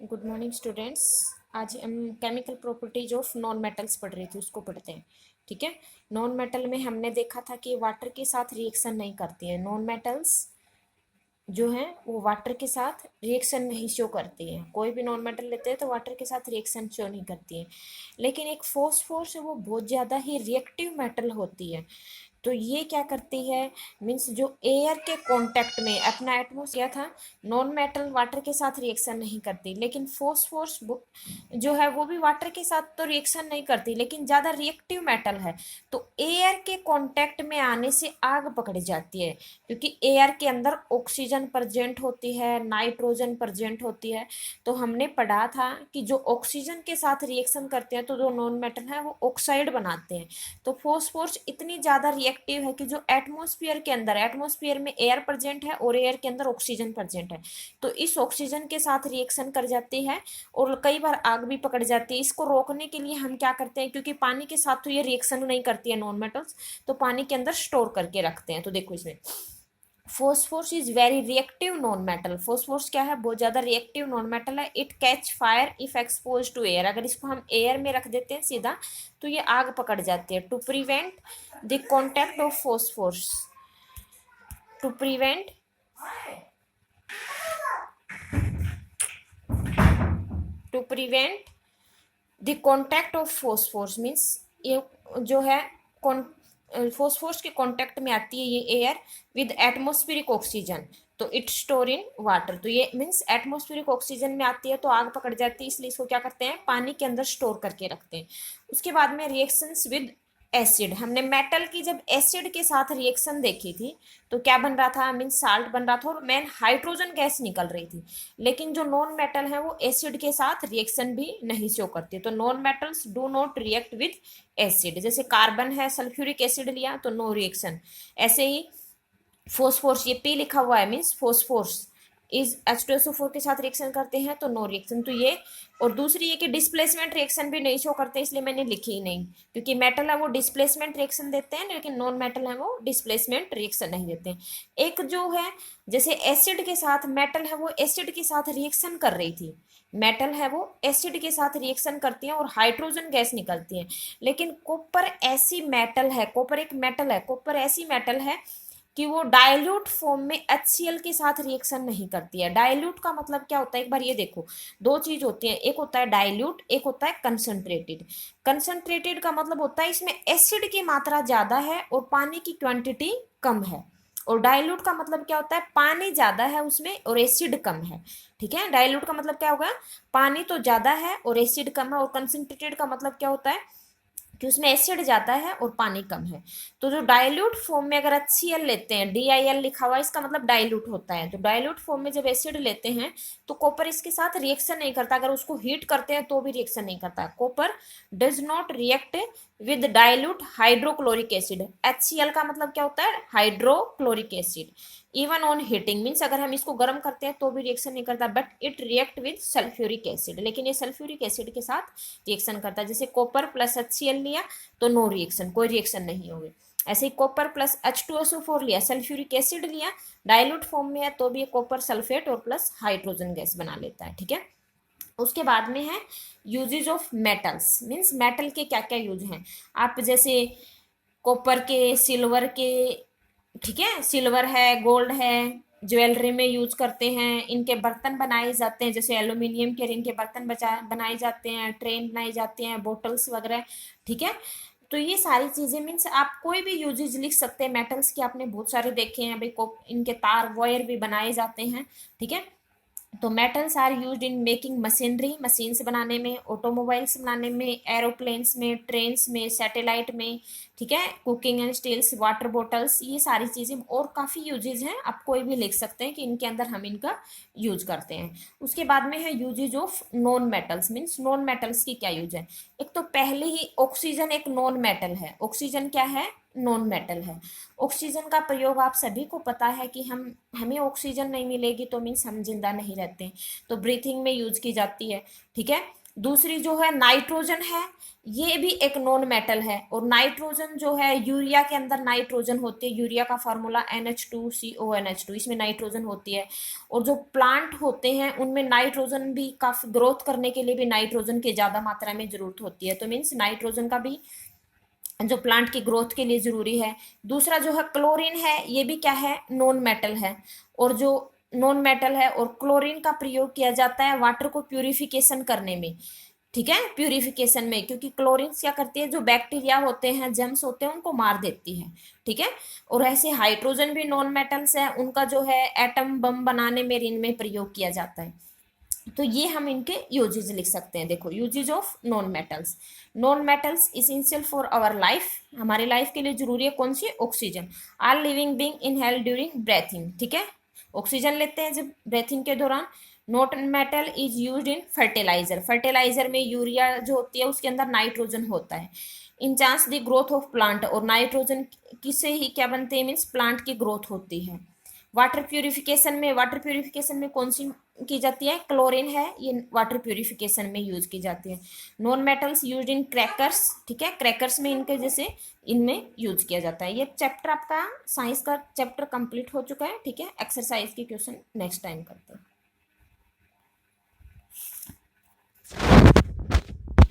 Good morning students. आज हम chemical properties of non metals पढ़ रहे थे, उसको पढ़ते हैं। ठीक है। नॉन मेटल में हमने देखा था कि वाटर के साथ रिएक्शन नहीं करती है। नॉन मेटल्स जो है वो वाटर के साथ रिएक्शन नहीं शो करती है। कोई भी नॉन मेटल लेते हैं तो वाटर के साथ रिएक्शन शो नहीं करती है। लेकिन एक फोस्फोरस है, वो बहुत ज़्यादा ही रिएक्टिव मेटल होती है। तो ये क्या करती है, मीन्स जो एयर के कांटेक्ट में अपना एटमोसफियर था, नॉन मेटल वाटर के साथ रिएक्शन नहीं करती, लेकिन फोस्फोरस जो है वो भी वाटर के साथ तो रिएक्शन नहीं करती, लेकिन ज़्यादा रिएक्टिव मेटल है। तो एयर के कांटेक्ट में आने से आग पकड़ जाती है, क्योंकि एयर के अंदर ऑक्सीजन प्रेजेंट होती है, नाइट्रोजन प्रेजेंट होती है। तो हमने पढ़ा था कि जो ऑक्सीजन के साथ रिएक्शन करते हैं तो जो नॉन मेटल है वो ऑक्साइड बनाते हैं। तो फोस्फोरस इतनी ज़्यादा रिएक्टिव है कि जो एटमॉस्फेयर के अंदर, एटमॉस्फेयर में एयर प्रेजेंट है और एयर के अंदर ऑक्सीजन प्रेजेंट है, तो इस ऑक्सीजन के साथ रिएक्शन कर जाती है और कई बार आग भी पकड़ जाती है। इसको रोकने के लिए हम क्या करते हैं, क्योंकि पानी के साथ तो ये रिएक्शन नहीं करती है नॉन मेटल्स, तो पानी के अंदर स्टोर करके रखते हैं। तो देखो इसमें phosphorus is very reactive non metal. Phosphorus क्या है, बहुत ज्यादा रिएक्टिव नॉन मेटल है। It catch fire if expose to air. अगर इसको हम एयर में रख देते हैं सीधा तो ये आग पकड़ जाती है। To prevent the contact of phosphorus, to prevent to prevent the contact of phosphorus, means ये जो है फोस्फोरस के कॉन्टैक्ट में आती है ये एयर विद एटमोस्फेरिक ऑक्सीजन, तो इट स्टोर इन वाटर। तो ये मीन्स एटमोस्फेरिक ऑक्सीजन में आती है तो आग पकड़ जाती है, इसलिए इसको क्या करते हैं, पानी के अंदर स्टोर करके रखते हैं। उसके बाद में रिएक्शंस विद एसिड। हमने मेटल की जब एसिड के साथ रिएक्शन देखी थी तो क्या बन रहा था, मीन्स साल्ट बन रहा था और मेन हाइड्रोजन गैस निकल रही थी। लेकिन जो नॉन मेटल है वो एसिड के साथ रिएक्शन भी नहीं शो करती। तो non metals do not react with acid. जैसे कार्बन है, सल्फ्यूरिक एसिड लिया तो नो रिएक्शन। ऐसे ही फोस्फोरस, ये पी लिखा हुआ है, मीन्स फोस्फोरस इज H2SO4 के साथ रिएक्शन करते हैं तो नो रिएक्शन। तो ये, और दूसरी ये कि डिस्प्लेसमेंट रिएक्शन भी नहीं शो करते, इसलिए मैंने लिखी ही नहीं, क्योंकि मेटल है वो डिस्प्लेसमेंट रिएक्शन देते हैं लेकिन नॉन मेटल है वो डिस्प्लेसमेंट रिएक्शन नहीं देते हैं। एक जो है, जैसे एसिड के साथ मेटल है वो एसिड के साथ रिएक्शन कर रही थी, मेटल है वो एसिड के साथ रिएक्शन करती है और हाइड्रोजन गैस निकलती है। लेकिन कॉपर ऐसी मेटल है, कॉपर एक मेटल है, कॉपर ऐसी मेटल है कि वो डाइल्यूट फॉर्म में HCl के साथ रिएक्शन नहीं करती है। डाइल्यूट का मतलब क्या होता है, एक बार ये देखो, दो चीज होती है, एक होता है डाइल्यूट, एक होता है कंसंट्रेटेड। कंसंट्रेटेड का मतलब होता है इसमें एसिड की मात्रा ज्यादा है और पानी की क्वांटिटी कम है। और डाइल्यूट का मतलब क्या होता है, पानी ज्यादा है उसमें और एसिड कम है। ठीक है, डाइल्यूट का मतलब क्या होगा, पानी तो ज्यादा है और एसिड कम है। और कंसंट्रेटेड का मतलब क्या होता है कि उसमें एसिड ज्यादा है और पानी कम है। तो जो डाइल्यूट फॉर्म में अगर HCl लेते हैं, DIL लिखा हुआ है, इसका मतलब डाइल्यूट होता है। तो डाइल्यूट फॉर्म में जब एसिड लेते हैं तो कॉपर इसके साथ रिएक्शन नहीं करता, अगर उसको हीट करते हैं तो भी रिएक्शन नहीं करता। Copper does not react with dilute hydrochloric acid. HCl का मतलब क्या होता है, hydrochloric acid. Even on heating, means अगर हम इसको गर्म करते हैं तो भी रिएक्शन नहीं करता, but it react with sulphuric acid. लेकिन ये सल्फ्यूरिक एसिड के साथ रिएक्शन करता है। जैसे कॉपर प्लस HCl लिया तो नो रिएक्शन, कोई रिएक्शन नहीं होगी। ऐसे ही कॉपर प्लस H2SO4 लिया, सल्फ्यूरिक एसिड लिया, डाइल्यूट फॉर्म में है तो भी ये कॉपर सल्फेट और प्लस हाइड्रोजन गैस बना लेता है। ठीक है। उसके बाद में है uses of metals, means metal के क्या क्या यूज हैं। आप जैसे कॉपर के, सिल्वर के, ठीक है, सिल्वर है, गोल्ड है, ज्वेलरी में यूज करते हैं। इनके बर्तन बनाए जाते हैं, जैसे एल्यूमिनियम के इनके बर्तन बनाए जाते हैं, ट्रेन बनाई जाती हैं, बोटल्स वगैरह। ठीक है। तो ये सारी चीजें, मीन्स आप कोई भी यूजेज लिख सकते हैं मेटल्स के, आपने बहुत सारे देखे हैं भाई। इनके तार वायर भी बनाए जाते हैं। ठीक है। तो metals are used in making machinery, machines बनाने में, ऑटोमोबाइल्स बनाने में, एरोप्लेन्स में, ट्रेन्स में, सैटेलाइट में। ठीक है। Cooking and steels, water bottles, ये सारी चीजें और काफी यूजेज हैं, आप कोई भी लिख सकते हैं कि इनके अंदर हम इनका यूज करते हैं। उसके बाद में है uses of non metals, means non metals की क्या यूज है। एक तो पहले ही ऑक्सीजन एक नॉन मेटल है। ऑक्सीजन क्या है, नॉन मेटल है। ऑक्सीजन का प्रयोग आप सभी को पता है कि हमें ऑक्सीजन नहीं मिलेगी तो मीन्स हम जिंदा नहीं रहते, तो ब्रीथिंग में यूज की जाती है। ठीक है। दूसरी जो है नाइट्रोजन है, ये भी एक नॉन मेटल है। और नाइट्रोजन जो है, यूरिया के अंदर नाइट्रोजन होती है, यूरिया का फार्मूला NH2CONH2, इसमें नाइट्रोजन होती है। और जो प्लांट होते हैं उनमें नाइट्रोजन भी काफी, ग्रोथ करने के लिए भी नाइट्रोजन की ज्यादा मात्रा में जरूरत होती है, तो मीन्स नाइट्रोजन का भी जो प्लांट की ग्रोथ के लिए जरूरी है। दूसरा जो है क्लोरीन है, ये भी क्या है, नॉन मेटल है। और जो नॉन मेटल है, और क्लोरीन का प्रयोग किया जाता है वाटर को प्यूरिफिकेशन करने में, ठीक है, प्यूरिफिकेशन में, क्योंकि क्लोरीन क्या करती है, जो बैक्टीरिया होते हैं, जर्म्स होते हैं, उनको मार देती है, ठीक है। और ऐसे हाइड्रोजन भी नॉन मेटल्स है, उनका जो है एटम बम बनाने में, इनमें प्रयोग किया जाता है। तो ये हम इनके यूजेज लिख सकते हैं। देखो, uses of non metals. Non metals essential for our life, हमारी लाइफ के लिए जरूरी है कौन सी, oxygen. Are living being inhale during breathing, ठीक है, ऑक्सीजन लेते हैं जब ब्रेथिंग के दौरान। Not metal is used in fertiliser, fertiliser में यूरिया जो होती है उसके अंदर नाइट्रोजन होता है। Enhance the growth of plant, और नाइट्रोजन किससे ही क्या बनते हैं, मीन्स प्लांट की ग्रोथ होती है। वाटर प्यूरिफिकेशन में, वाटर प्यूरिफिकेशन में कौन सी की जाती है, क्लोरीन है, ये वाटर प्यूरिफिकेशन में यूज की जाती है। Non metals use in crackers, ठीक है, क्रैकर्स में इनके जैसे इनमें यूज किया जाता है। ये चैप्टर आपका साइंस का चैप्टर कंप्लीट हो चुका है, ठीक है। एक्सरसाइज के क्वेश्चन नेक्स्ट टाइम करते हैं।